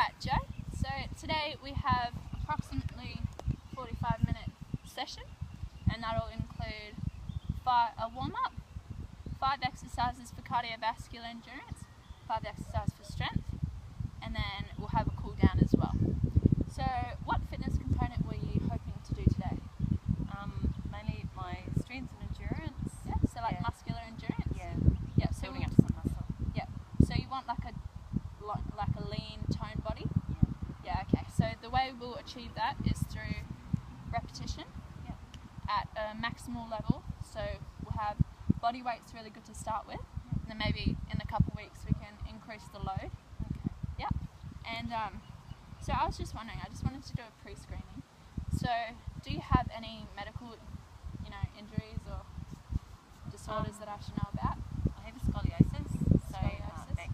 Alright, Joe, so today we have approximately 45-minute session, and that'll include a warm-up, 5 exercises for cardiovascular endurance, 5 exercises for strength, and then we'll have a cool down as well. So what fitness component were you hoping to do today? Mainly my strength and endurance. Yeah, so like muscular endurance? Yeah, so building up some muscle. Yeah, so you want like a lean, toned body? Yeah. Yeah, okay. So the way we'll achieve that is through repetition at a maximal level. So we'll have body weights really good to start with, and then maybe in a couple of weeks we can increase the load. Okay. Yeah. And so I was just wondering, I just wanted to do a pre-screening. So do you have any medical, injuries or disorders that I should know about? I have a scoliosis, so back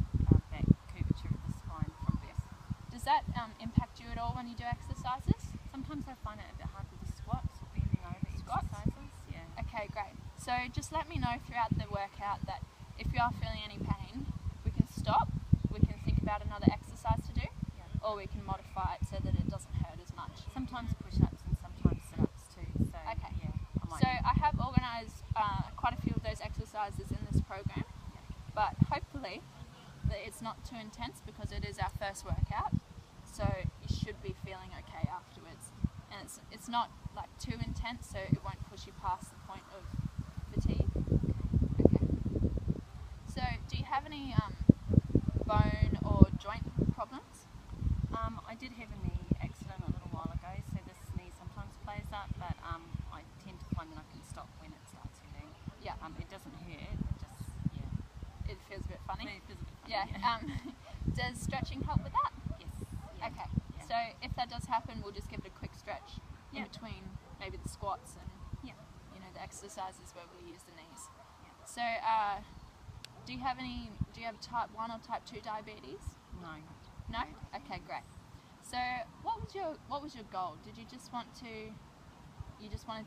curvature of the spine from birth. Does that impact you at all when you do exercises? Sometimes I find it a bit hard with the squats or bending over exercises. Yeah. Okay, great. So just let me know throughout the workout that if you are feeling any pain, we can stop, we can think about another exercise to do, or we can modify it so that it doesn't hurt as much. Sometimes push-ups and sometimes sit-ups too. So okay. Yeah. So I have organised quite a few of those exercises in this program, but hopefully it's not too intense because it is our first workout, so you should be feeling okay afterwards. And it's not like too intense, so it won't push you past the point of fatigue. Okay. So do you have any bone or joint problems? I did have a knee accident a little while ago, so this knee sometimes plays up, but I tend to find that I can stop when it starts hurting. Yeah. It doesn't hurt, it just, It feels a bit funny. It feels a bit funny, Yeah. Does stretching help with that? Yes. Yeah. Okay. Yeah. So if that does happen, we'll just give it a quick stretch in between maybe the squats and the exercises where we use the knees. Yeah. So do you have type 1 or type 2 diabetes? No. No? Okay, great. So what was your goal? Did you just wanted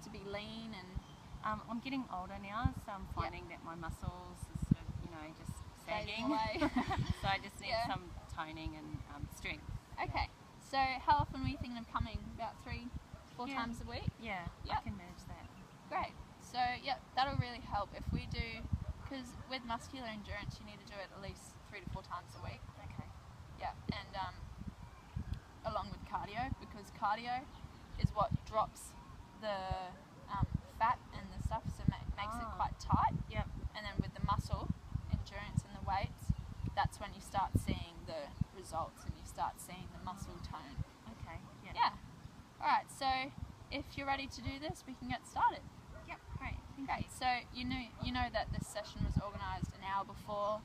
to be lean and I'm getting older now, so I'm finding that my muscles are sort of, just sagging. away? So I just need some toning and strength. Okay. So how often were you thinking of coming? About 3-4 times a week? Yeah, Yep. I can manage that. Great. So that'll really help if we do, because with muscular endurance you need to do it at least 3 to 4 times a week. Okay. Yeah, and along with cardio, because cardio is what drops the fat and the stuff, so makes it quite tight. Yep. And then with the muscle endurance and the weights, that's when you start seeing the results and you start seeing the muscle tone. Okay. Yeah. All right. So if you're ready to do this, we can get started. Yep. Great. Great. So you know that this session was organised an hour before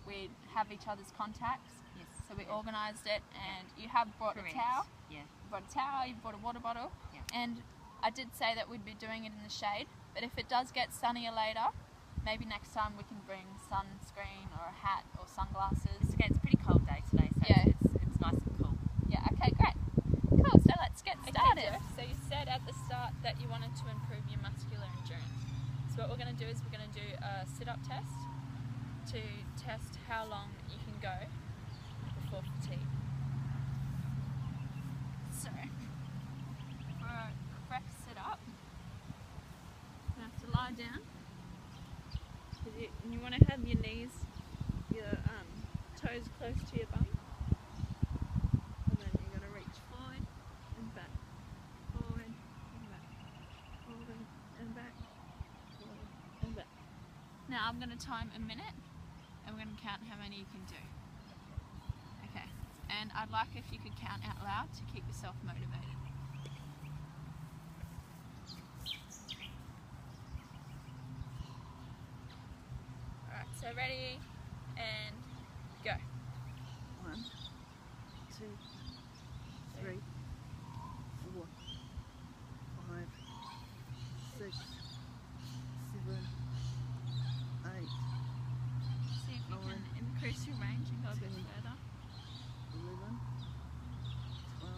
we'd have each other's contacts. Yes. So we organised it, and you have brought Correct. a towel. Yeah. You brought a towel. You brought a water bottle. Yeah. And I did say that we'd be doing it in the shade, but if it does get sunnier later, maybe next time we can bring sunscreen or a hat or sunglasses. It's okay. It's a pretty cold day today, so it's nice and cool. Yeah. Okay. Great. Cool. So let's get started. Okay, so you said at the start that you wanted to improve your muscular endurance. So what we're going to do is we're going to do a sit-up test to test how long you can go before fatigue. So for a correct sit-up, you have to lie down. And you want to have your knees, your toes close to your bum. And then you're going to reach forward and back, forward and back, forward and back, forward and back. Now I'm going to time a minute, and we're going to count how many you can do. Okay, and I'd like if you could count out loud to keep yourself motivated. Alright, so ready and go. 1, 2, 3, 4, 5, 6, 7, 8, See if you can increase your range and go a bit further. 11, 12,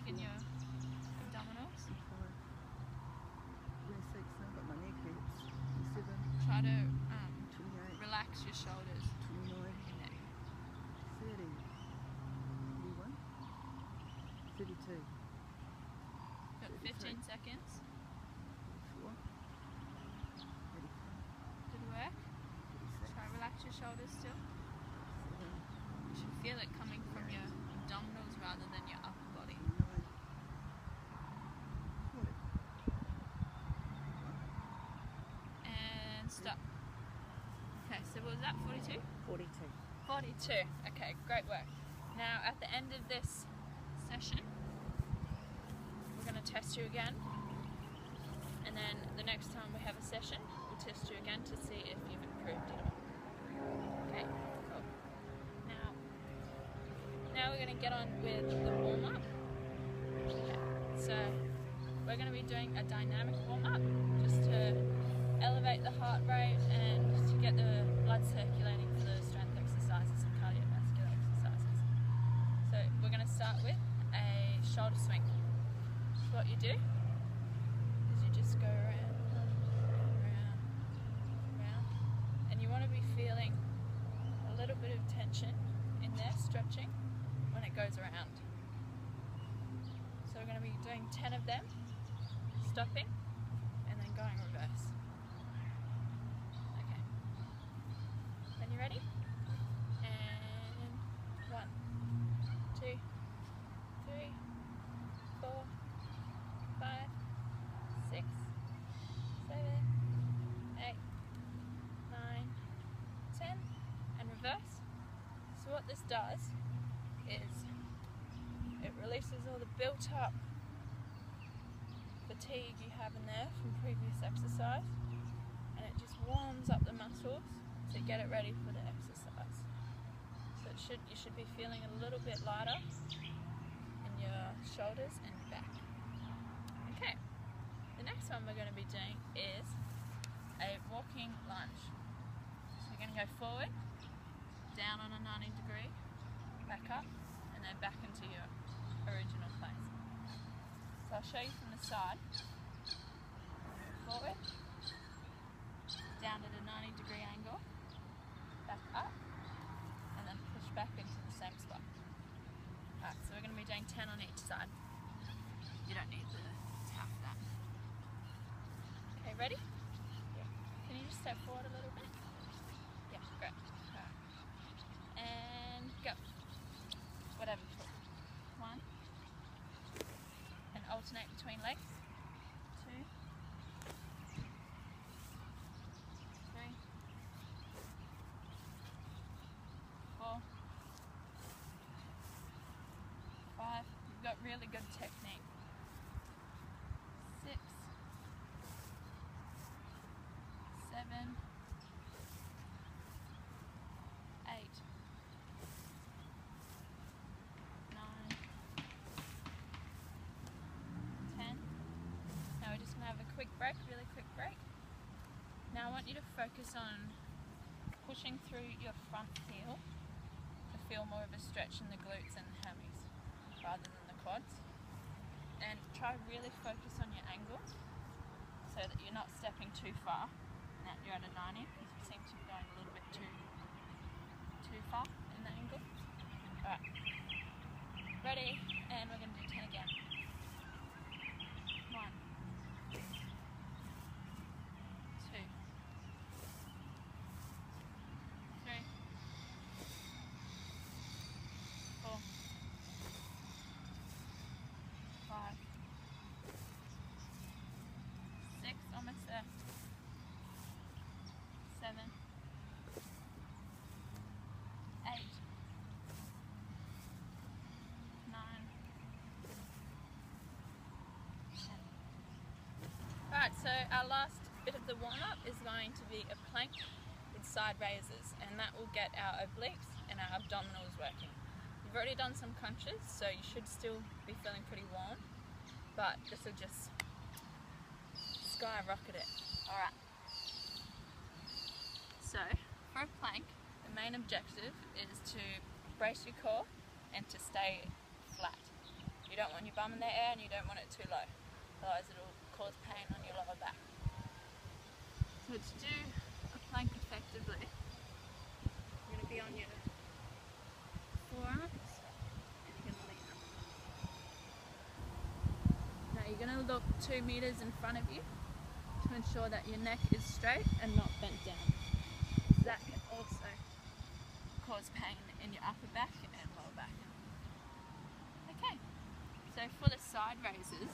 in your abdominals. 25, 26, I've got my neck hurts. 27, Try to 28, relax your shoulders 29, and your neck. 30, 31, 32, Got 15 seconds. 34, 35, Good work. 36, Try to relax your shoulders still. 37, You should feel it coming from your abdominals rather than your upper body. 39, 40. And stop. Okay, so what was that? 42? 42. 42. Okay, great work. Now at the end of this session, we're going to test you again. And then the next time we have a session, we'll test you again to see if you've improved at all. Okay, cool. Now we're going to get on with the warm-up. Okay, so we're going to be doing a dynamic warm-up just to elevate the heart rate and to get the blood circulating for the strength exercises and cardiovascular exercises. So we're going to start with a shoulder swing. So what you do is you just go around, and you want to be feeling a little bit of tension in there, stretching, when it goes around. So we're going to be doing 10 of them, stopping, and then going reverse. Okay. When you're ready? And 1, 2, 3, 4, 5, 6, 7, 8, 9, 10, and reverse. So what this does is it releases all the built up fatigue you have in there from previous exercise, and it just warms up the muscles to get it ready for the exercise. So you should be feeling a little bit lighter in your shoulders and your back. Okay, the next one we're going to be doing is a walking lunge. So you're going to go forward, down on a 90 degree, back up, and then back into your original place. So I'll show you from the side. Forward, down at a 90 degree angle, back up, and then push back into the same spot. Alright, so we're going to be doing 10 on each side. You don't need the tap for that. Okay, ready? Yeah. Can you just step forward a little bit? Yeah, great. Alright. And go. Whatever. 1. And alternate between legs. 2. 3. 4. 5. You've got really good technique. 6. 7. 8. 9. 10. Now we're just going to have a quick break, really quick break. Now I want you to focus on pushing through your front heel to feel more of a stretch in the glutes and the hammies rather than the quads. And try really focus on your angle so that you're not stepping too far and that you're at a 90, because you seem to be going a little bit too far in the angle. Alright, ready, and we're going to do 10 again. 1, 2, 3, 4, 5, 6, almost there. 7, 8, 9, 10. Alright, so our last bit of the warm-up is going to be a plank with side raises, and that will get our obliques and our abdominals working. You've already done some crunches, so you should still be feeling pretty warm, but this will just skyrocket it. Alright. So, for a plank, the main objective is to brace your core and to stay flat. You don't want your bum in the air and you don't want it too low, otherwise it'll cause pain on your lower back. So to do a plank effectively, you're going to be on your forearms and you're going to lean up. Now you're going to look 2 meters in front of you to ensure that your neck is straight and not bent down. That can also cause pain in your upper back and lower back. Okay, so for the side raises,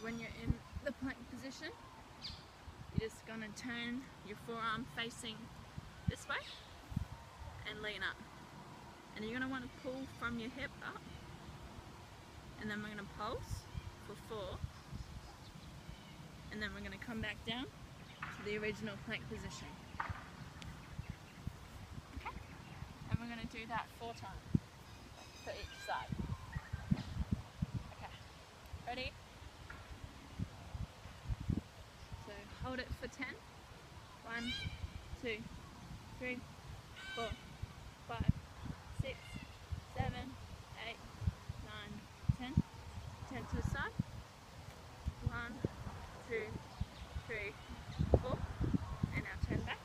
when you're in the plank position, you're just going to turn your forearm facing this way and lean up. And you're going to want to pull from your hip up, and then we're going to pulse for 4, and then we're going to come back down to the original plank position. Okay, and we're going to do that 4 times for each side. Okay, ready? So hold it for 10. 1, 2, 3, 4, 5, 6, 7, 8, 9, 10. 10 to the side. 1, 2, 3, 4. And now turn back.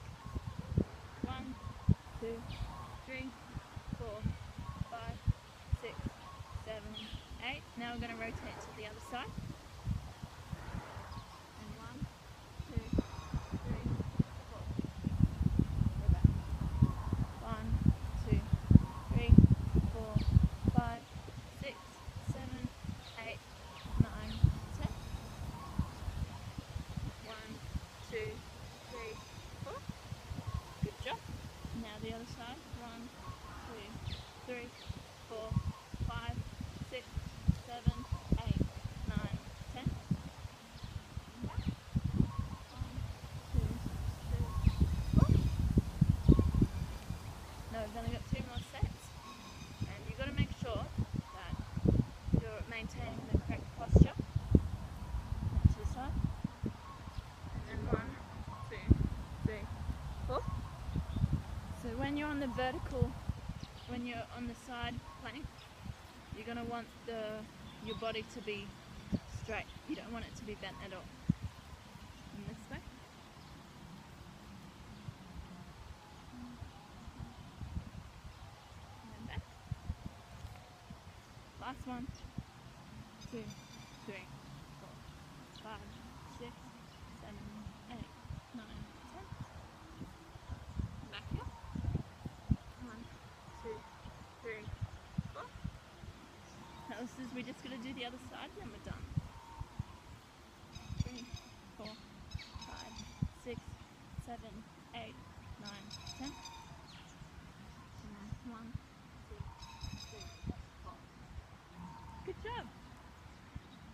1, 2, 3, 4, 5, 6, 7, 8. Now we're going to rotate to the other side. And 1, 2, 3, 4. Go back. 1, 2, 3, 4, 5, 6, 7, 8, 9, 10. 1, 2, 3, 4. Good job. Now the other side. 1, 2, 3, 4, 5, 6, 7, 8, 9, 10. Back. 1, 2, 3, 4. Now we've only got 2 more sets, and you've got to make sure that you're maintaining the correct posture. Now to the side. And then 1, 2, 3, 4. So when you're on the vertical, when you're on the side plank, you're going to want your body to be straight. You don't want it to be bent at all. And this way. And then back. Last 1, 2, 3, 4, 5, 6, 7, 8, 9, 10. Back here. 1, 2, 3, 4. Now this is, we're just going to do the other side and then we're done. 3, 4, 5, 6, 7, 8, 9, 10. And then 1, 2, 3, 4. Good job.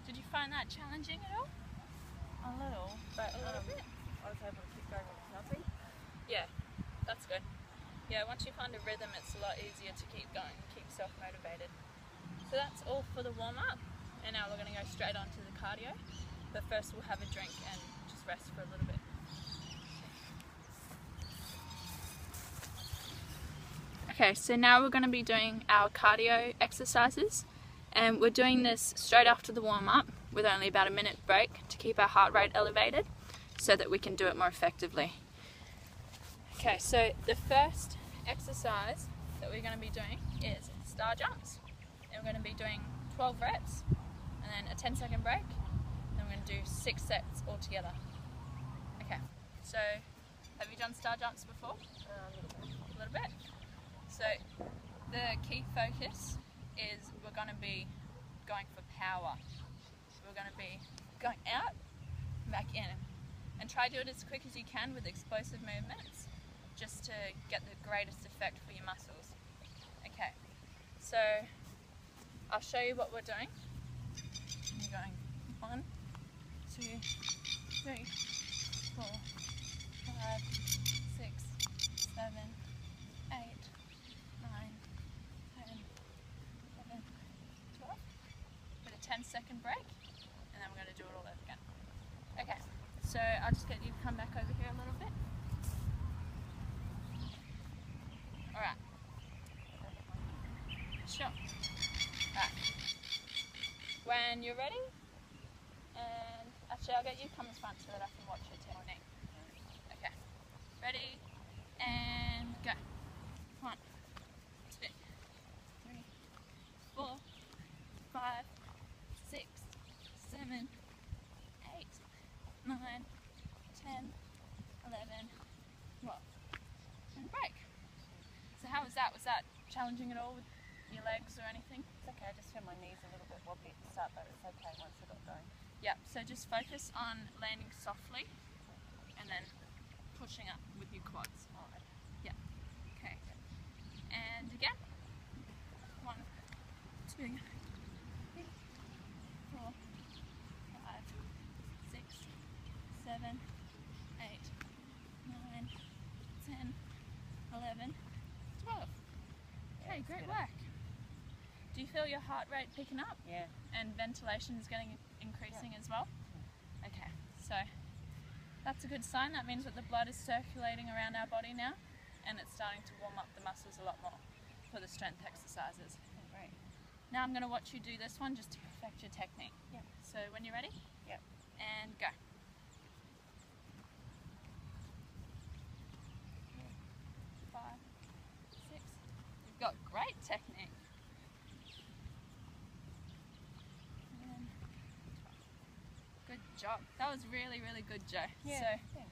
Did you find that challenging at all? A little, but A little bit? I was able to keep going with nothing. Yeah, that's good. Yeah, once you find a rhythm, it's a lot easier to keep going, keep self-motivated. So that's all for the warm-up, and now we're going to go straight on to the cardio. But first we'll have a drink and just rest for a little bit. Okay, so now we're going to be doing our cardio exercises, and we're doing this straight after the warm-up with only about a minute break to keep our heart rate elevated so that we can do it more effectively. Okay, so the first exercise that we're going to be doing is star jumps, and we're going to be doing 12 reps and then a 10-second break, and we're going to do 6 sets altogether. Okay, so have you done star jumps before? A little bit. So the key focus is we're going to be going for power. So we're going to be going out, back in, and try to do it as quick as you can with explosive movements, just to get the greatest effect for your muscles. Okay, so I'll show you what we're doing. You're going 1, 2, 3, 4, 5, 6, 7, 8, 9, 10, 11, 12. With a 10-second break, and then we're going to do it all over again. Okay, so I'll just get you to come back over here a little bit. Alright. Sure. Alright. when you're ready, and actually I'll get you to come in front so that I can watch your technique. Okay, ready, and go. 1, 2, 3, 4, 5, 6, 7, 8, 9, 10, 11, 12, and break. So how was that? Was that challenging at all with your legs or anything? It's okay, I just feel my knees a little bit wobbly at the start, but it's okay once I got going. Yeah, so just focus on landing softly and then pushing up with your quads. Alright. Yeah. Okay. And again. 1, 2, 3, 4, 5, 6, 7, 8, 9, 10, 11, 12. Okay, great work. Do you feel your heart rate picking up? Yeah. And ventilation is getting increasing as well? Okay, so that's a good sign. That means that the blood is circulating around our body now, and it's starting to warm up the muscles a lot more for the strength exercises. Great. Now I'm going to watch you do this one just to perfect your technique. Yep. So when you're ready? Yep. And go. 5, 6. You've got great technique. 11, 12. Good job. That was really, really good, Joe. Yeah. So,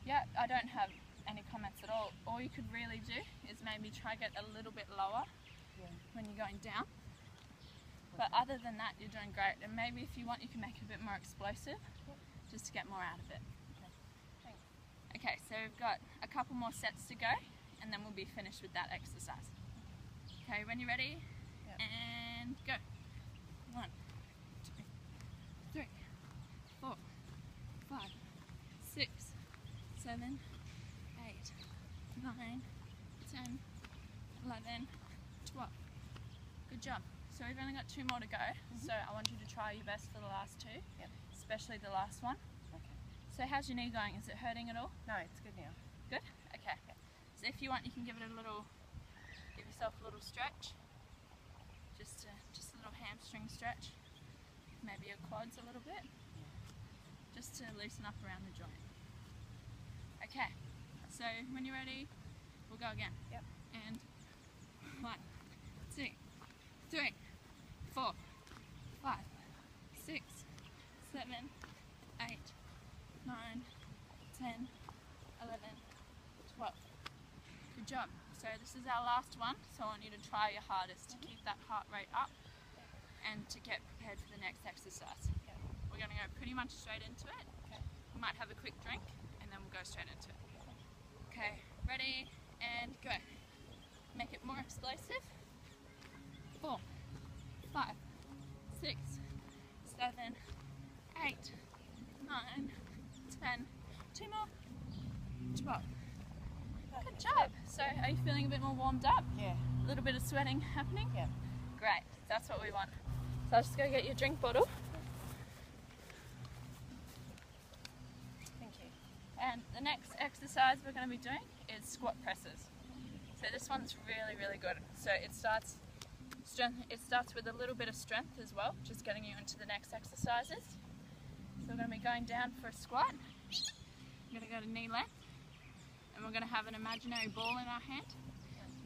yeah, I don't have any comments at all. All you could really do is maybe try get a little bit lower when you're going down. But other than that, you're doing great. And maybe if you want, you can make it a bit more explosive, just to get more out of it. Thanks. Okay, so we've got a couple more sets to go, and then we'll be finished with that exercise. Okay, when you're ready, Yep. and go. 1, 2, 3, 4, 5, 6, 7, 8, 9, 10, 11, 12. Good job. So we've only got 2 more to go, so I want you to try your best for the last 2, Yep. especially the last one. Okay. So how's your knee going? Is it hurting at all? No, it's good now. Good? Okay. So if you want, you can give yourself a little stretch. Just a little hamstring stretch. Maybe your quads a little bit. Just to loosen up around the joint. Okay. So when you're ready, we'll go again. Yep. And 1, 2, 3, 4, 5, 6, 7, 8, 9, 10, 11, 12. Good job. So this is our last one, so I want you to try your hardest to keep that heart rate up and to get prepared for the next exercise. We're going to go pretty much straight into it. We might have a quick drink and then we'll go straight into it. Okay, ready and go. Make it more explosive. 4, 5, 6, 7, 8, 9, 10, 2 more, 12. Good job. So are you feeling a bit more warmed up? Yeah. A little bit of sweating happening? Yeah. Great, that's what we want. So I'll just go get your drink bottle. Thank you. And the next exercise we're going to be doing is squat presses. So this one's really, really good. So it starts with a little bit of strength as well, just getting you into the next exercises. So we're going to be going down for a squat. We're going to go to knee length, and we're going to have an imaginary ball in our hand.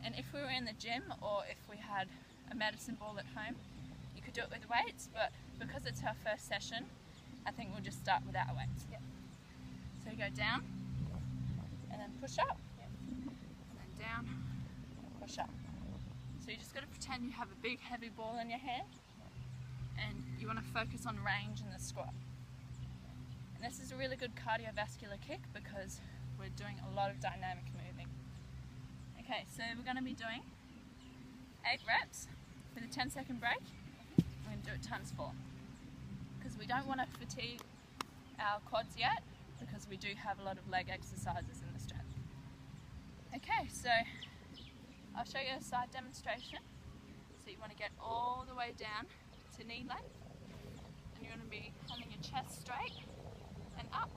And if we were in the gym, or if we had a medicine ball at home, you could do it with weights, but because it's our first session, I think we'll just start without weights. Yep. So you go down, and then push up, and then down, and push up. So you just got to pretend you have a big heavy ball in your hand, and you want to focus on range in the squat. And this is a really good cardiovascular kick because we're doing a lot of dynamic moving. Okay, so we're going to be doing 8 reps with a 10-second break. We're going to do it times 4 because we don't want to fatigue our quads yet because we do have a lot of leg exercises in the strength. Okay, so I'll show you a side demonstration. So you want to get all the way down to knee length, and you're going to be holding your chest straight and up,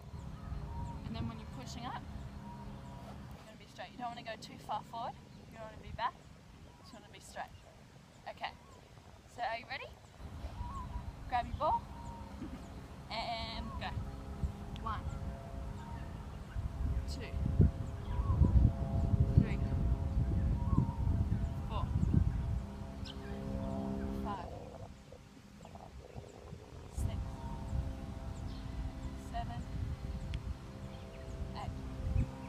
and then when you're pushing up, you're going to be straight. You don't want to go too far forward, you don't want to be back, you just want to be straight. Okay, so are you ready? grab your ball, and go. 1, 2, 3, 4, 5, 6, 7, 8.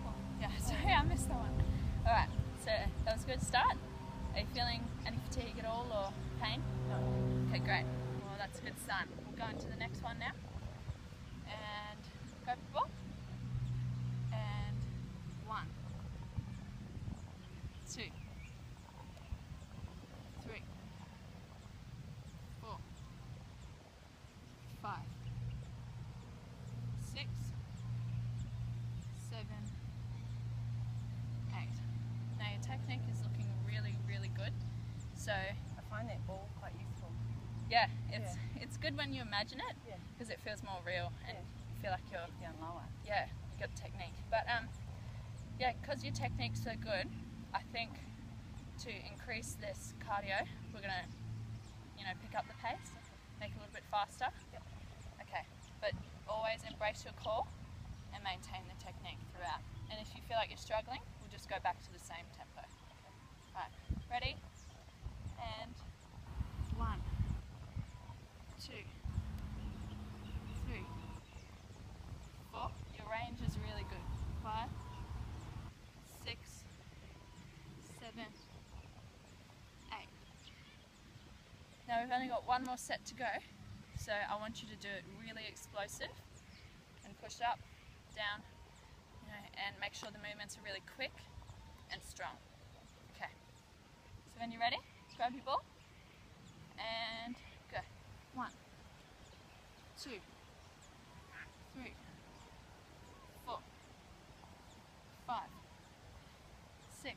Oh, yeah, sorry, I missed that one. Alright, so that was a good start. Are you feeling any fatigue at all or pain? No. Okay, great. Well, that's a good start. We'll go into the next one now. And grab the ball. And 1, 2, 3, 4, 5, 6, 7, 8. Now your technique is looking really, really good. So I find that ball quite useful. yeah, it's good when you imagine it Yeah. because it feels more real and Yeah. you feel like you're Down lower. you got technique. But yeah, because your technique's so good, I think to increase this cardio, we're gonna, pick up the pace, make it a little bit faster. Yep. Okay, but always embrace your core and maintain the technique throughout. And if you feel like you're struggling, we'll just go back to the same tempo. Right, ready? And 1, 2, 3, 4. Your range is really good. 5, 6, 7, 8. Now we've only got one more set to go, so I want you to do it really explosive and push up, down, and make sure the movements are really quick and strong. Okay, so when you're ready, grab your ball and go. 1, 2, 3, 4, 5, 6,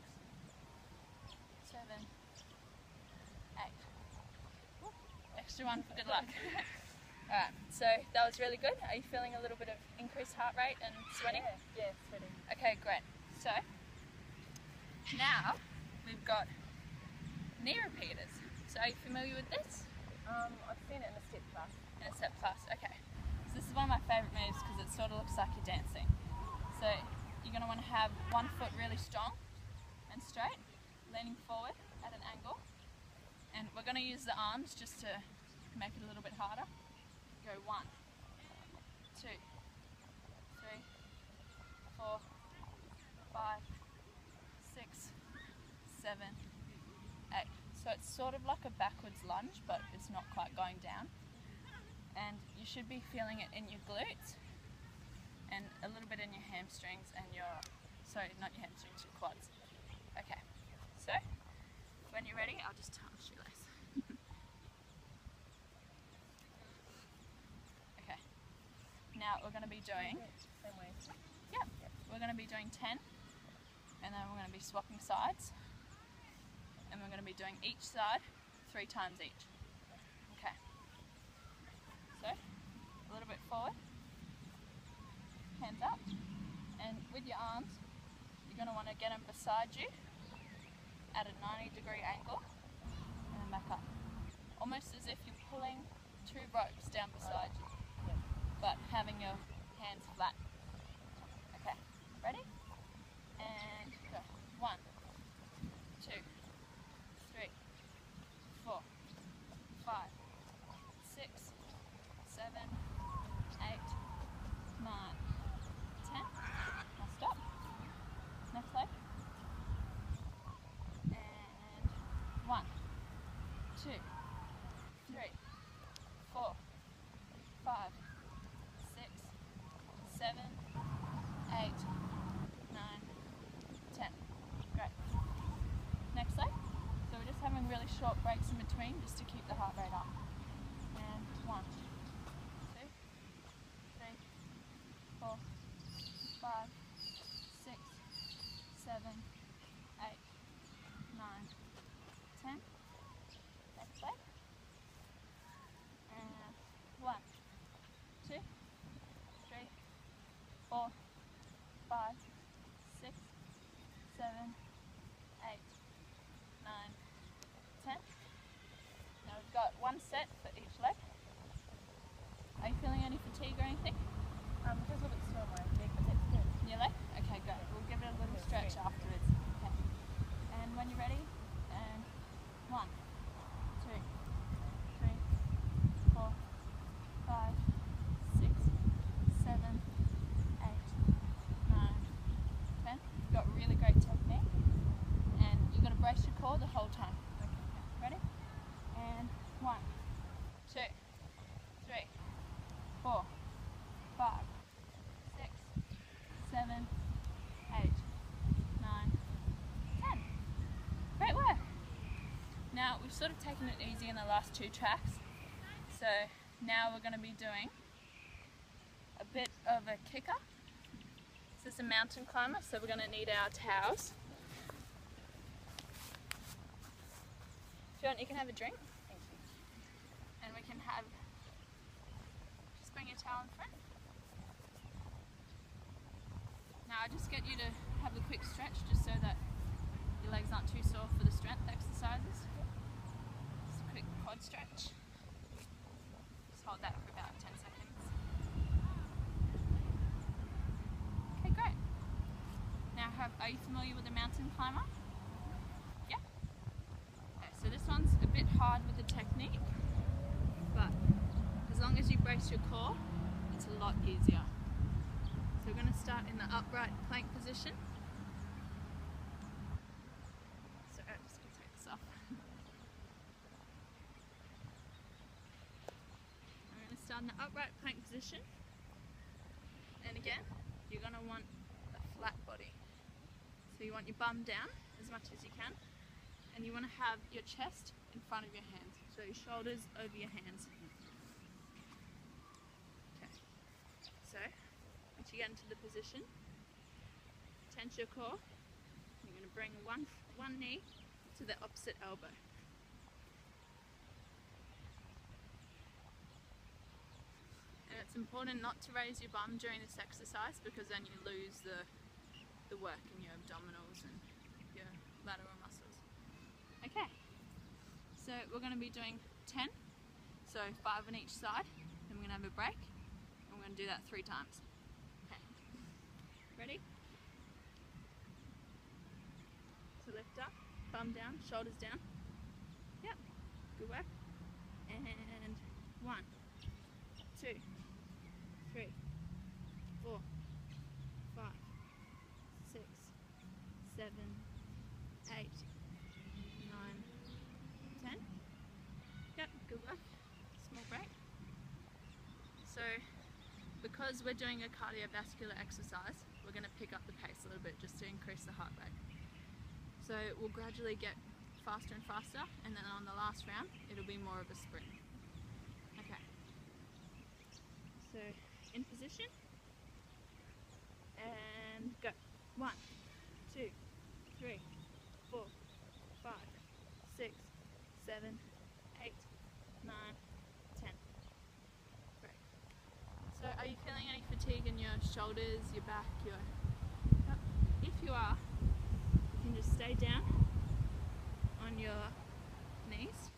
7, 8. Extra one for good luck. Alright, so that was really good. Are you feeling a little bit of increased heart rate and sweating? Yeah, sweating. Okay, great. So now we've got knee repeaters. So are you familiar with this? I've seen it in a step class. In a step class, okay. So this is one of my favourite moves because it sort of looks like you're dancing. So you're going to want to have one foot really strong and straight, leaning forward at an angle. And we're going to use the arms just to make it a little bit harder. Go 1, 2, 3, 4, 5, 6, 7, 8. So it's sort of like a backwards lunge, but it's not quite going down. And you should be feeling it in your glutes and a little bit in your hamstrings and sorry, not your hamstrings, your quads. Okay, so when you're ready, I'll just tie my shoelace. Okay, now we're going to be doing, Same way. we're going to be doing 10, and then we're going to be swapping sides, and we're going to be doing each side 3 times each. Okay, so a little bit forward, hands up, and with your arms, you're going to want to get them beside you at a 90-degree angle, and then back up. Almost as if you're pulling 2 ropes down beside you, Yeah. but having your hands flat. Okay, ready? And go. 1, 2, 3, 4, 5, 6, 7, 8, 9, 10. Now stop. Next leg. And 1, 2, 3, 4, 5, 6, 7, 8, 9, 10. Great. Next leg. So we're just having really short breaks in between just to keep the heart rate up. And 1, 2, 3, 4, 5, 6, 7, 8, 9, 10. Next leg. And 1, 2, 3, 4, 5, 6, 7, 8, 9, 10. Now we've got one set for each leg. core the whole time. Ready? And 1, 2, 3, 4, 5, 6, 7, 8, 9, 10. Great work. Now we've sort of taken it easy in the last 2 tracks, so now we're going to be doing a bit of a kicker. This is a mountain climber, so we're going to need our towels. If you want, you can have a drink. Thank you. And we can have, just bring your towel in front. Now I just get you to have a quick stretch just so that your legs aren't too sore for the strength exercises. Just a quick quad stretch. Just hold that for about 10 seconds. Okay, great. Now are you familiar with a mountain climber? Yeah? Okay, so this one's a bit hard with the technique, but as long as you brace your core, it's a lot easier. So we're going to start in the upright plank position. So I'm just going to take this off. We're going to start in the upright plank position. And again, you're going to want a flat body. So you want your bum down as much as you can. And you want to have your chest in front of your hands. So your shoulders over your hands. Okay. So once you get into the position, tense your core. You're going to bring one knee to the opposite elbow. And it's important not to raise your bum during this exercise because then you lose the work in your abdominals and your lateral muscles. Okay, so we're going to be doing 10, so 5 on each side, then we're going to have a break, and we're going to do that 3 times. Okay, ready? So lift up, bum down, shoulders down. Yep, good work. And 1, 2, 3, 4, 5, 6, 7, 8, 9, 10. Yep, good work. Small break. So, because we're doing a cardiovascular exercise, we're going to pick up the pace a little bit just to increase the heart rate. So we'll gradually get faster and faster, and then on the last round, it'll be more of a sprint. Okay. So, in position, and go. 1, 2, 3, 4, 5, 6, 7, 8, 9, 10. Great. So are you feeling any fatigue in your shoulders, your back, your... Yep. If you are, you can just stay down on your knees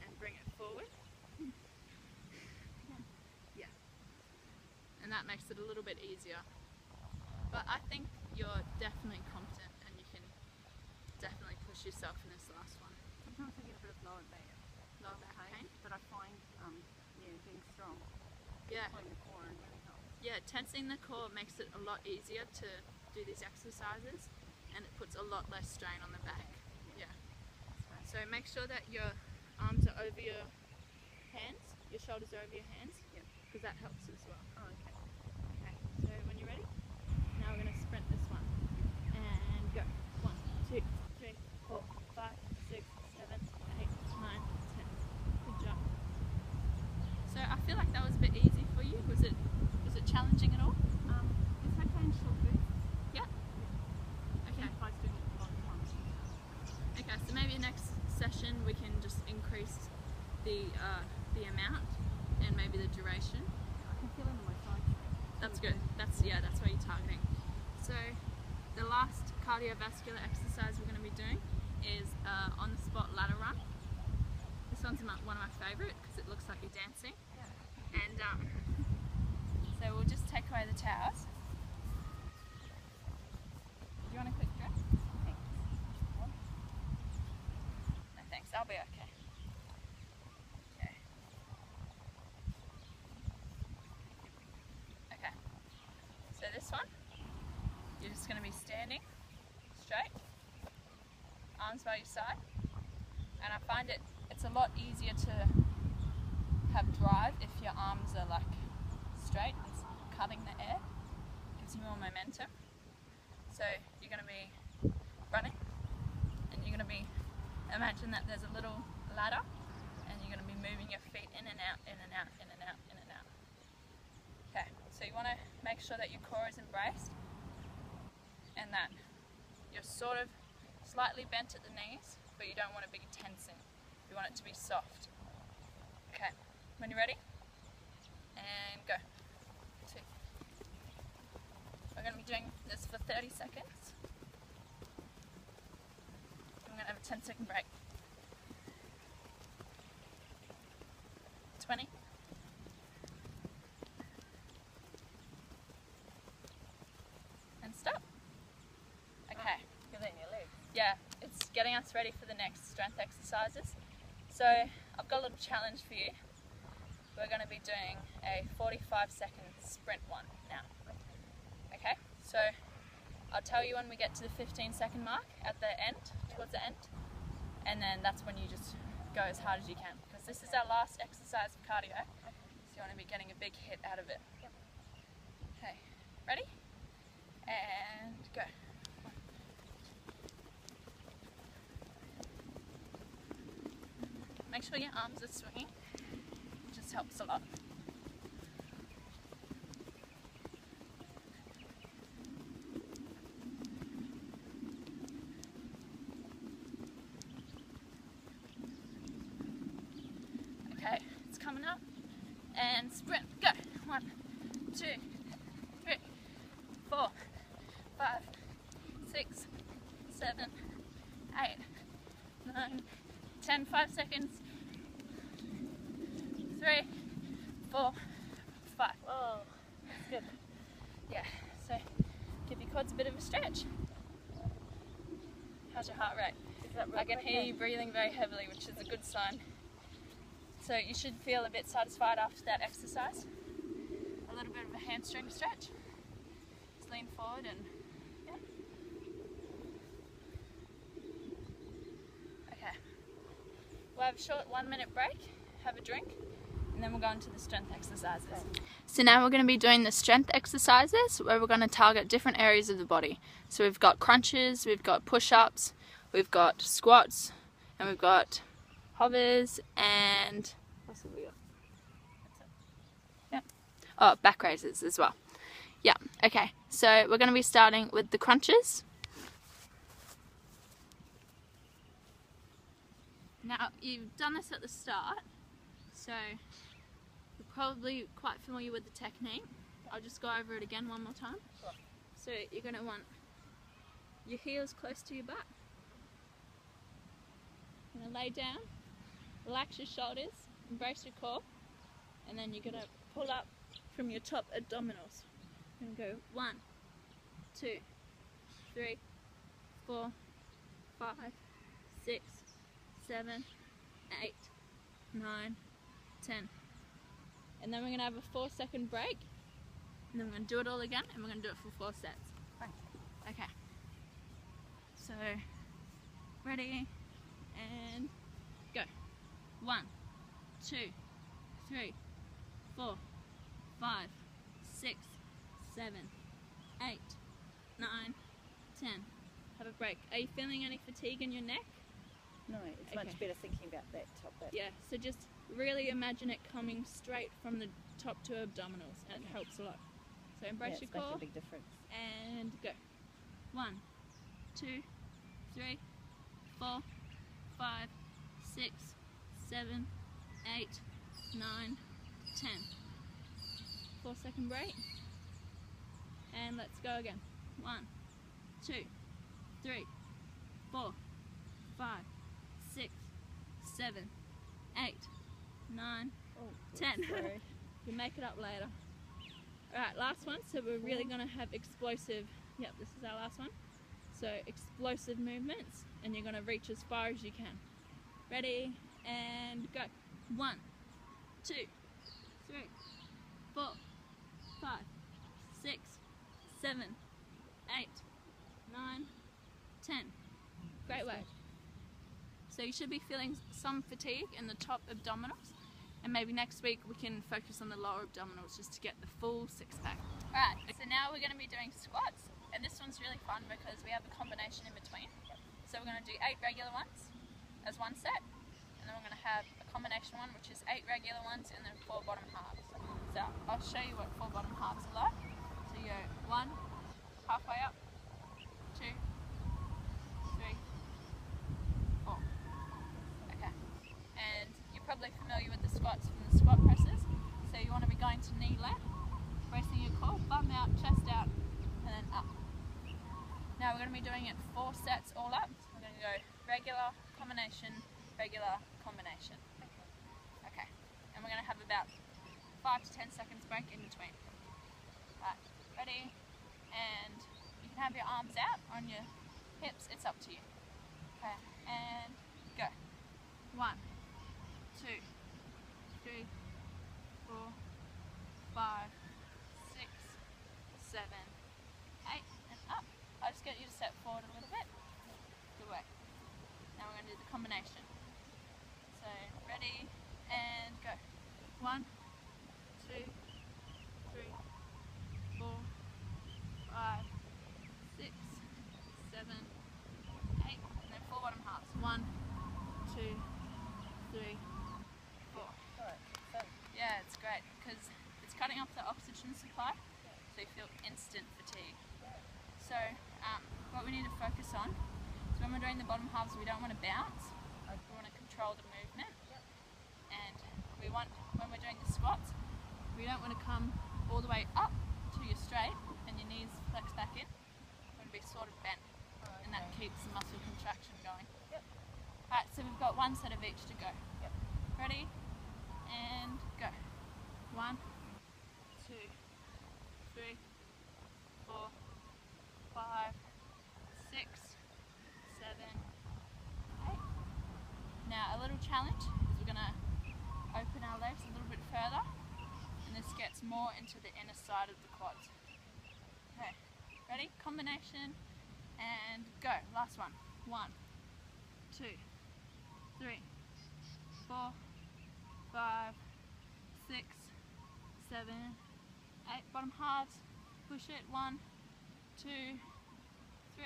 and bring it forward. Yeah. And that makes it a little bit easier. But I think you're definitely competent and you can definitely push yourself in this last one. Sometimes I get a bit of lower back pain, but I find being strong, Yeah. pulling the core in really helps. Yeah, tensing the core makes it a lot easier to do these exercises, and it puts a lot less strain on the back. Yeah. So make sure that your arms are over your hands, your shoulders are over your hands, because that helps as well. Oh, okay. Okay, so when you're ready, now we're going to sprint this one. And go. 1, 2, 3, 4, 5, 6, 7, 8, 9, 10. Good job. So I feel like that was a bit easy for you. Was it challenging at all? It's okay in short boots. Yeah. Okay. I was doing it a long time. Okay, so maybe next session we can just increase the amount and maybe the duration. I can feel it on my side. That's good. That's what you're targeting. So the last cardiovascular exercise we're going to be doing is on the spot ladder run. This one's one of my favourite because it looks like you're dancing. Yeah. And so we'll just take away the towels. Do you want a quick drink? Thanks. No thanks, I'll be okay. Okay. Okay. So this one, you're just going to be standing straight, arms by your side, and I find it's a lot easier to have drive if your arms are like straight and cutting the air. Gives you more momentum. So you're going to be running, and you're going to be, imagine that there's a little ladder, and you're going to be moving your feet in and out, in and out, in and out, in and out. Okay, so you want to make sure that your core is embraced and that you're sort of slightly bent at the knees, but you don't want to be tensing. You want it to be soft. Okay, when you're ready, and go. 2. We're going to be doing this for 30 seconds. I'm going to have a 10-second break. 20. And stop. Okay. You're letting your legs. Yeah, it's getting us ready for the next strength exercises. So I've got a little challenge for you. We're going to be doing a 45-second sprint one now. Okay, so I'll tell you when we get to the 15-second mark at the end, towards the end, and then that's when you just go as hard as you can, because this is our last exercise of cardio, so you want to be getting a big hit out of it. Okay, ready? And go. Make sure your arms are swinging, it just helps a lot. Okay, it's coming up, and sprint, go. 1, 2, 3, 4, 5, 6, 7, 8, 9, 10, 5 seconds. 3, 4, 5. Whoa, that's good. Yeah, so give your quads a bit of a stretch. How's your heart rate? Is that I can hear you breathing very heavily, which is a good sign. So you should feel a bit satisfied after that exercise. A little bit of a hamstring stretch. Just lean forward and yeah. Okay. We'll have a short 1-minute break, have a drink, and then we'll go into the strength exercises. So now we're going to be doing the strength exercises where we're going to target different areas of the body. So we've got crunches, we've got push-ups, we've got squats, and we've got hovers and what else have we got? Yeah. Oh, back raises as well. Yeah, okay. So we're going to be starting with the crunches. Now, you've done this at the start, so you're probably quite familiar with the technique. I'll just go over it again one more time. Sure. So you're going to want your heels close to your back. You're going to lay down, relax your shoulders, embrace your core, and then you're going to pull up from your top abdominals. You're going to go 1, 2, 3, 4, 5, 6, 7, 8, 9, 10. And then we're going to have a 4-second break, and then we're going to do it all again, and we're going to do it for 4 sets. Fine. Okay. So, ready, and go. 1, 2, 3, 4, 5, 6, 7, 8, 9, 10. Have a break. Are you feeling any fatigue in your neck? No, it's Okay. much better thinking about that top bit. Yeah, so just really imagine it coming straight from the top to abdominals, and it helps a lot. So embrace Yeah, it's your making core, a big difference. and go. 1, 2, 3, 4, 5, 6, 7, 8, 9, 10. 4-second break. And let's go again. 1, 2, 3, 4, 5, 6, 7, 8, 9, Oh, 10. sorry. You'll make it up later. Alright, last one. So we're really going to have explosive, yep, this is our last one. So explosive movements, and you're going to reach as far as you can. Ready, and go. 1, 2, 3, 4, 5, 6, 7, 8, 9, 10. Great work. So you should be feeling some fatigue in the top abdominals, and maybe next week we can focus on the lower abdominals just to get the full six-pack. Alright, so now we're going to be doing squats, and this one's really fun because we have a combination in between. So we're going to do 8 regular ones as one set, and then we're going to have a combination one which is 8 regular ones and then 4 bottom halves. So I'll show you what 4 bottom halves are like. So you go 1, halfway up, 2, 3, 4. Okay. And you're probably familiar with the squats from the squat presses. So you want to be going to knee length, bracing your core, bum out, chest out, and then up. Now we're going to be doing it 4 sets all up. We're going to go regular, combination, regular, combination. Okay. And we're going to have about 5 to 10 seconds break in between. Right, ready? And you can have your arms out on your hips, it's up to you. Okay, and go. 1, 2, 3, 4, 5, 6, 7, 8, and up. I'll just get you to step forward a little bit. Good work. Now we're going to do the combination. So, ready, and go. 1, 2, 3, 4, 5, 6, 7, 8, and then 4 bottom halves. 1, 2, 3, 4. Yeah, it's great because it's cutting off the oxygen supply, so you feel instant fatigue. So what we need to focus on is when we're doing the bottom halves, we don't want to bounce. We want to control the movement, and we want, when we're doing the squats, we don't want to come all the way up till you're straight and your knees flex back in. You want to be sort of bent, and that keeps the muscle contraction going. Alright, so we've got 1 set of each to go. Ready? And go. 1, 2, 3, 4, 5, 6, 7, 8. Now a little challenge is we're going to open our legs a little bit further, and this gets more into the inner side of the quads. Okay, ready? Combination, and go. Last one. 1, 2, 3, 4, 5, 6, 7, 8. Bottom halves. Push it. 1, 2, 3,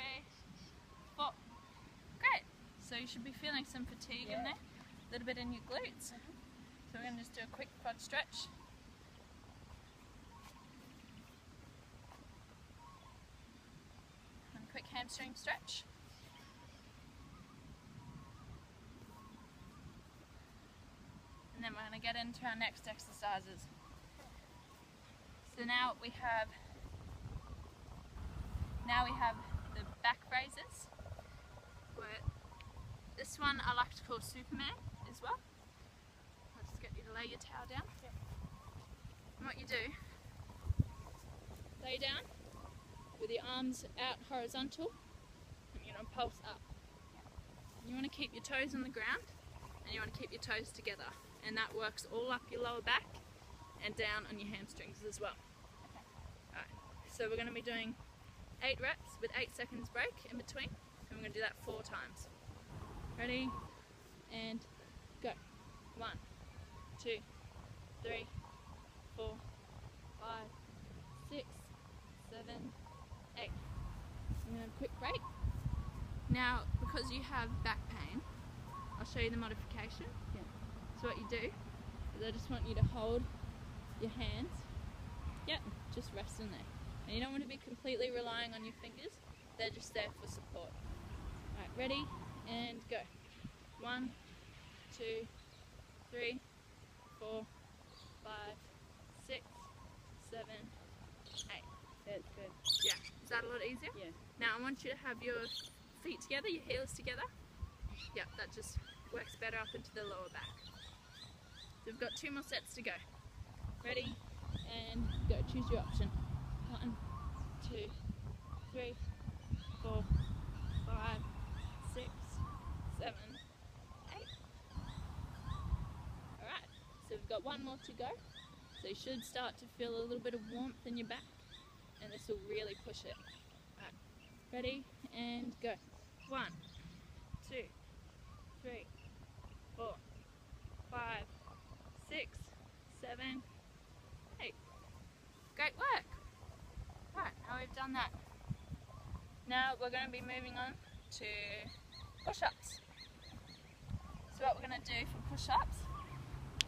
4. Great. So you should be feeling some fatigue in there, a little bit in your glutes. So we're going to just do a quick quad stretch. And a quick hamstring stretch. And then we're going to get into our next exercises. So now we have the back raises. Where this one I like to call Superman as well. I'll just get you to lay your towel down. And what you do, lay down with your arms out horizontal, and you're going to pulse up. You want to keep your toes on the ground, and you want to keep your toes together, and that works all up your lower back and down on your hamstrings as well. Alright, so we're going to be doing 8 reps with 8 seconds break in between, and we're going to do that 4 times. Ready? And go. 1, 2, 3, 4, 5, 6, 7, 8. I'm going to have a quick break. Now, because you have back pain, I'll show you the modification. So what you do is I just want you to hold your hands. Yep, just rest in there. And you don't want to be completely relying on your fingers. They're just there for support. Alright, ready? And go. 1, 2, 3, 4, 5, 6, 7, 8. That's good. Yeah. Is that a lot easier? Yeah. Now I want you to have your feet together, your heels together. Yeah, that just works better up into the lower back. So we've got 2 more sets to go. Ready? And go. Choose your option. 1, 2, 3, 4, 5, 6, 7, 8. Alright, so we've got 1 more to go. So you should start to feel a little bit of warmth in your back, and this will really push it. Right. Ready? And go. 1, 2, 3, 4, 5, 6, 7, 8. Great work. Right, now we've done that. Now we're going to be moving on to push-ups. So what we're going to do for push-ups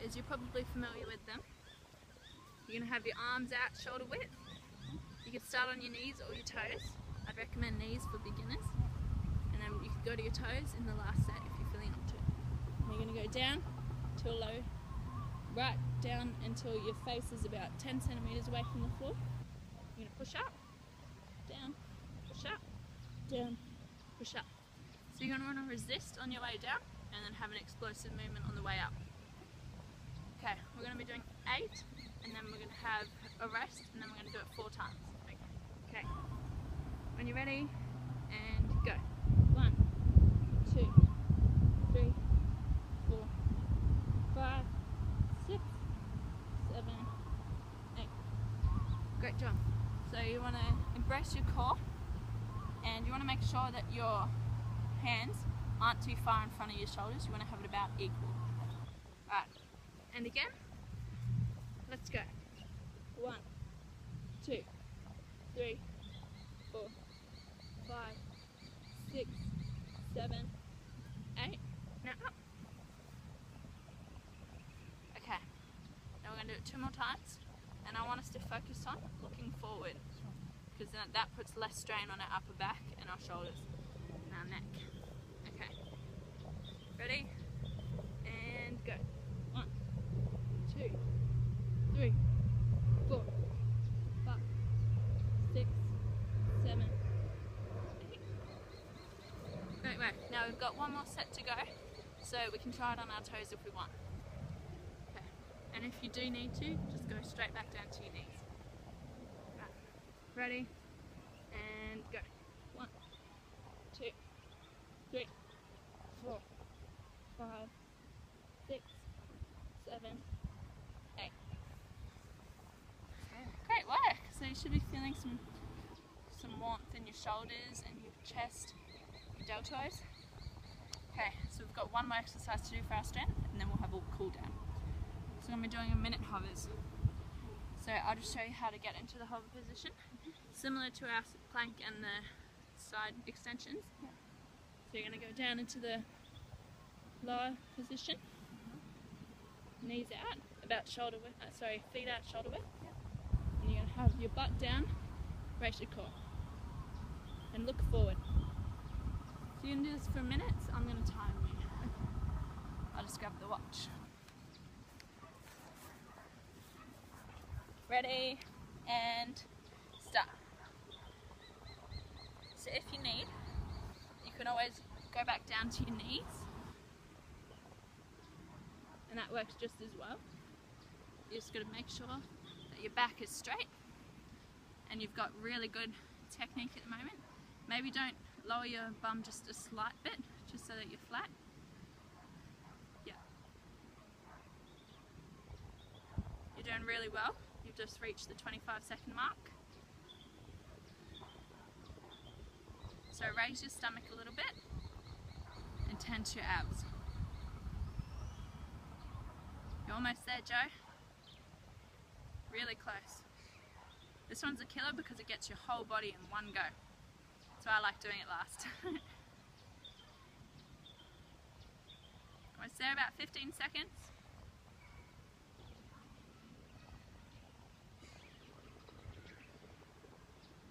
is, you're probably familiar with them. You're going to have your arms out shoulder width. You can start on your knees or your toes. I'd recommend knees for beginners. And then you can go to your toes in the last set if you're feeling up to it. And you're going to go down to a low, right down until your face is about 10 centimetres away from the floor. You're going to push up, down, push up, down, push up. So you're going to want to resist on your way down and then have an explosive movement on the way up. Okay, we're going to be doing 8, and then we're going to have a rest, and then we're going to do it 4 times. Okay, when you're ready, and go. 1, 2, 3, 4, 5, 6, 7, 8. Great job. So you want to embrace your core, and you want to make sure that your hands aren't too far in front of your shoulders. You want to have it about equal. Alright, and again, let's go. 1, 2, 3, 4, 5, 6, 7, 8. Now up. Okay, now we're going to do it 2 more times, and I want us to focus on looking forward, because then that puts less strain on our upper back and our shoulders and our neck. Okay, ready? And go. 1, 2, 3, 4, 5, 6, 7, 8. Great work. Now we've got 1 more set to go, so we can try it on our toes if we want. Okay. And if you do need to, just go straight back down to your knees. Right. Ready? And go. 1, 2, 3, 4, 5, 6, 7, 8. Great work. So you should be feeling some warmth in your shoulders and your chest, your deltoids. Okay, so we've got 1 more exercise to do for our strength, and then we'll have a cool down. So I'm going to be doing a minute hovers. So I'll just show you how to get into the hover position, similar to our plank and the side extensions. So you're going to go down into the lower position, knees out, about shoulder width, feet out shoulder width. And you're going to have your butt down, brace your core, and look forward. So you're going to do this for a minute, so I'm going to time you. I'll just grab the watch. Ready, and start. So if you need, you can always go back down to your knees, and that works just as well. You just got to make sure that your back is straight and you've got really good technique at the moment. Maybe don't lower your bum just a slight bit, just so that you're flat. Yeah. You're doing really well. You've just reached the 25-second mark. So raise your stomach a little bit and tense your abs. You're almost there, Joe. Really close. This one's a killer because it gets your whole body in one go. That's why I like doing it last. Almost there, about 15 seconds.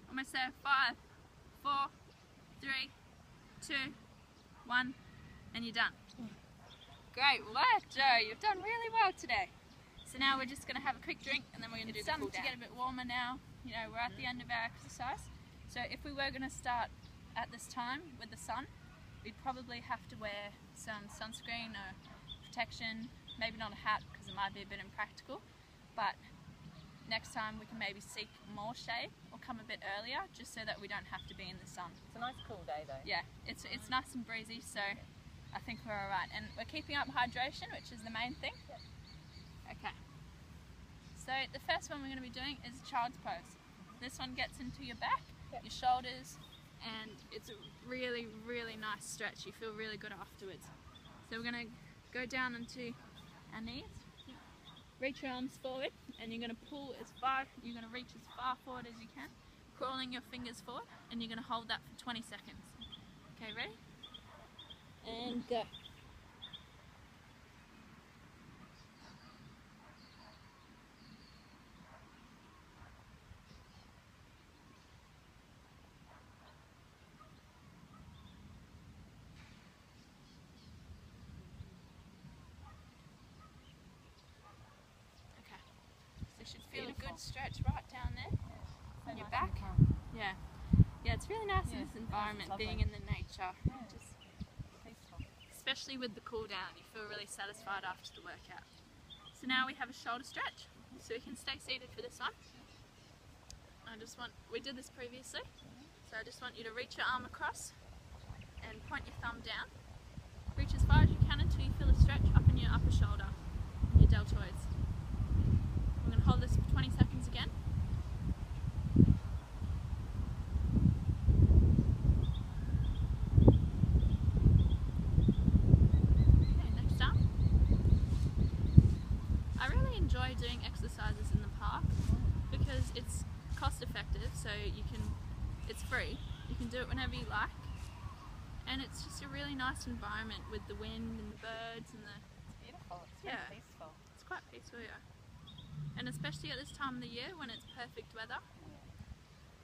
Almost there, 5, 4, 3, 2, 1, and you're done. Great work, Joe. You've done really well today. So now we're just going to have a quick drink, and then we're going to do the cool down. It's starting to get a bit warmer now. You know, we're at the end of our exercise. So if we were going to start at this time with the sun, we'd probably have to wear some sunscreen or protection. Maybe not a hat because it might be a bit impractical. But next time we can maybe seek more shade or come a bit earlier, just so that we don't have to be in the sun. It's a nice cool day though. Yeah, it's nice and breezy, so I think we're alright. And we're keeping up hydration, which is the main thing. Okay. So the first one we're going to be doing is child's pose. This one gets into your back, your shoulders, and it's a really, really nice stretch. You feel really good afterwards. So we're going to go down onto our knees, reach your arms forward, and you're going to pull as far, you're going to reach as far forward as you can, crawling your fingers forward, and you're going to hold that for 20 seconds. Okay, ready? And go. So you should feel a good stretch right down there on your back. Yeah. Yeah, it's really nice in this environment, being in the nature. Just especially with the cool down, you feel really satisfied after the workout. So now we have a shoulder stretch, so we can stay seated for this one. We did this previously, so I just want you to reach your arm across and point your thumb down. Reach as far as you can until you feel a stretch up in your upper shoulder and your deltoids. We're going to hold this for 20 seconds again. Enjoy doing exercises in the park because it's cost effective, so it's free, you can do it whenever you like, and it's just a really nice environment with the wind and the birds and it's beautiful, it's very peaceful. It's quite peaceful, yeah, and especially at this time of the year when it's perfect weather,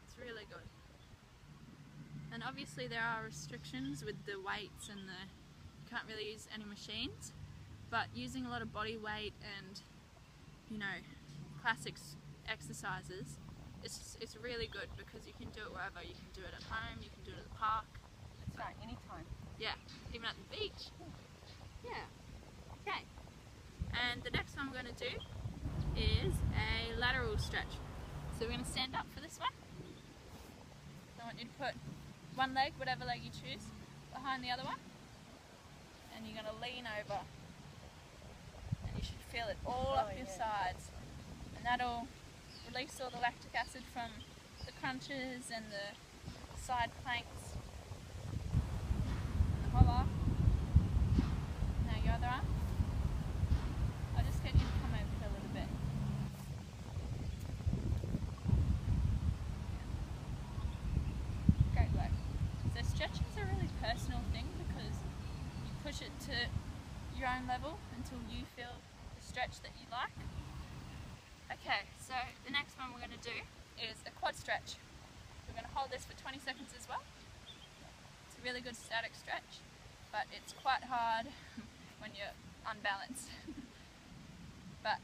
it's really good. And obviously there are restrictions with the weights and you can't really use any machines, but using a lot of body weight and classic exercises, it's really good because you can do it wherever. You can do it at home, you can do it at the park. That's right, anytime. Yeah, even at the beach. Yeah. Okay. And the next one we're going to do is a lateral stretch. So we're going to stand up for this one. I want you to put one leg, whatever leg you choose, behind the other one. And you're going to lean over. You should feel it all up your sides, and that'll release all the lactic acid from the crunches and the side planks and the whole arm. Now your other arm. I'll just get you to come over here a little bit. Great work. So stretching is a really personal thing because you push it to your own level until you feel the stretch that you like. Okay, so the next one we're going to do is a quad stretch. We're going to hold this for 20 seconds as well. It's a really good static stretch, but it's quite hard when you're unbalanced. But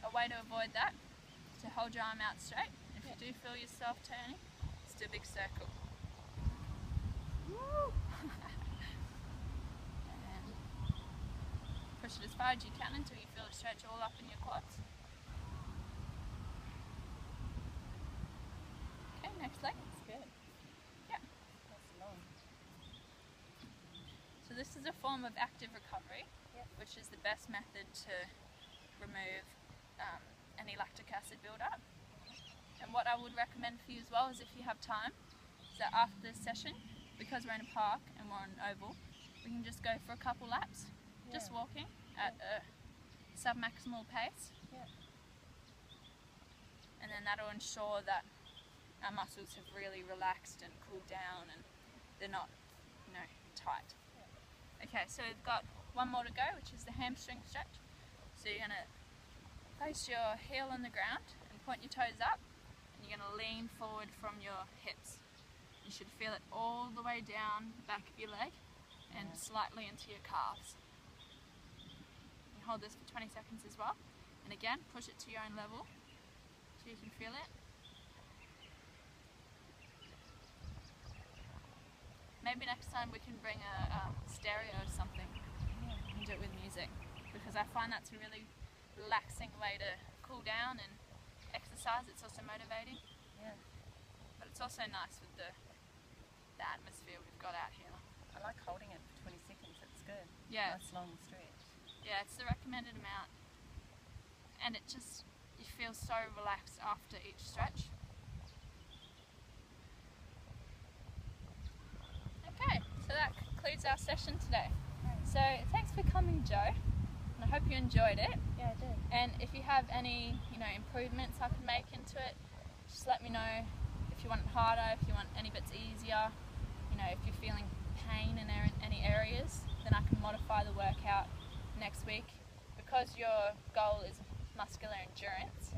a way to avoid that is to hold your arm out straight. If you do feel yourself turning, just do a big circle. Woo! Push it as far as you can until you feel a stretch all up in your quads. Okay, next leg. That's good. Yeah. That's long. So this is a form of active recovery, which is the best method to remove any lactic acid buildup. And what I would recommend for you as well is, if you have time, is that after this session, because we're in a park and we're on an oval, we can just go for a couple laps. Just walking at a sub-maximal pace, and then that'll ensure that our muscles have really relaxed and cooled down and they're not, tight. Okay, so we've got one more to go, which is the hamstring stretch. So you're going to place your heel on the ground and point your toes up, and you're going to lean forward from your hips. You should feel it all the way down the back of your leg and slightly into your calves. Hold this for 20 seconds as well, and again push it to your own level so you can feel it. Maybe next time we can bring a stereo or something and do it with music, because I find that's a really relaxing way to cool down and exercise. It's also motivating, but it's also nice with the atmosphere we've got out here. I like holding it for 20 seconds, it's good. Yeah. Nice long stretch. Yeah, it's the recommended amount, and you feel so relaxed after each stretch. Okay, so that concludes our session today. So thanks for coming, Joe, and I hope you enjoyed it. Yeah, I did. And if you have any, improvements I can make into it, just let me know. If you want it harder, if you want any bits easier, if you're feeling pain in any areas, then I can modify the workout next week. Because your goal is muscular endurance,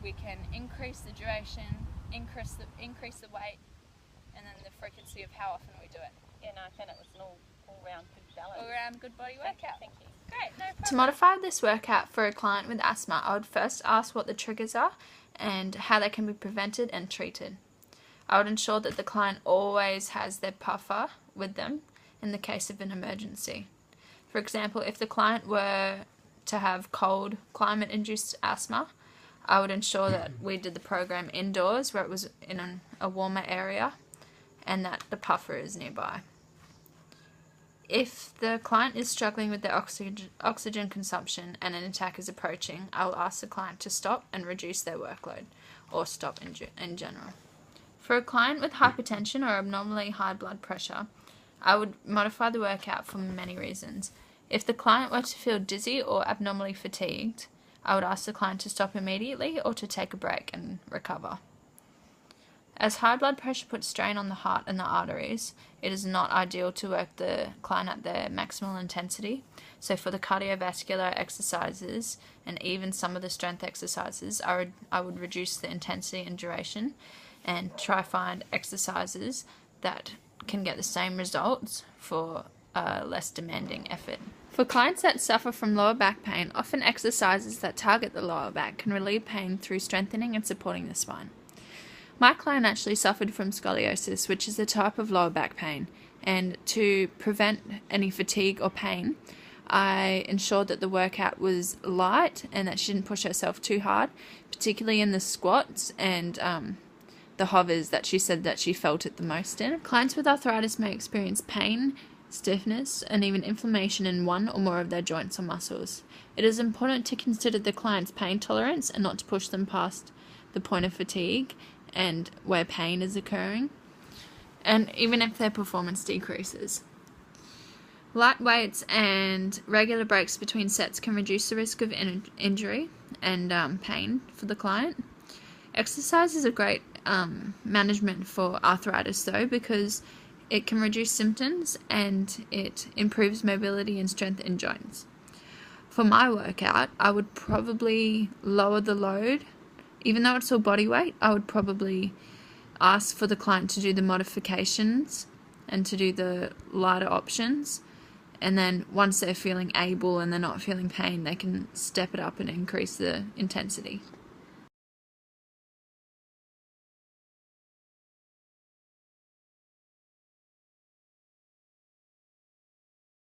we can increase the duration, increase the weight, and then the frequency of how often we do it. Yeah, no, I found it was an all-round good balance. All-around good body workout. Thank you. Great, no problem. To modify this workout for a client with asthma, I would first ask what the triggers are and how they can be prevented and treated. I would ensure that the client always has their puffer with them in the case of an emergency. For example, if the client were to have cold climate-induced asthma, I would ensure that we did the program indoors where it was in a warmer area and that the puffer is nearby. If the client is struggling with their oxygen consumption and an attack is approaching, I will ask the client to stop and reduce their workload, or stop in general. For a client with hypertension or abnormally high blood pressure, I would modify the workout for many reasons. If the client were to feel dizzy or abnormally fatigued, I would ask the client to stop immediately or to take a break and recover. As high blood pressure puts strain on the heart and the arteries, it is not ideal to work the client at their maximal intensity. So for the cardiovascular exercises and even some of the strength exercises, I would reduce the intensity and duration and try find exercises that can get the same results for less demanding effort. For clients that suffer from lower back pain, often exercises that target the lower back can relieve pain through strengthening and supporting the spine. My client actually suffered from scoliosis, which is a type of lower back pain, and to prevent any fatigue or pain, I ensured that the workout was light and that she didn't push herself too hard, particularly in the squats and the hovers that she said that she felt it the most in. Clients with arthritis may experience pain, stiffness, and even inflammation in one or more of their joints or muscles. It is important to consider the client's pain tolerance and not to push them past the point of fatigue and where pain is occurring, and even if their performance decreases. Light weights and regular breaks between sets can reduce the risk of injury and pain for the client. Exercise is a great management for arthritis though, because it can reduce symptoms and it improves mobility and strength in joints. For my workout, I would probably lower the load. Even though it's all body weight, I would probably ask for the client to do the modifications and to do the lighter options. And then once they're feeling able and they're not feeling pain, they can step it up and increase the intensity.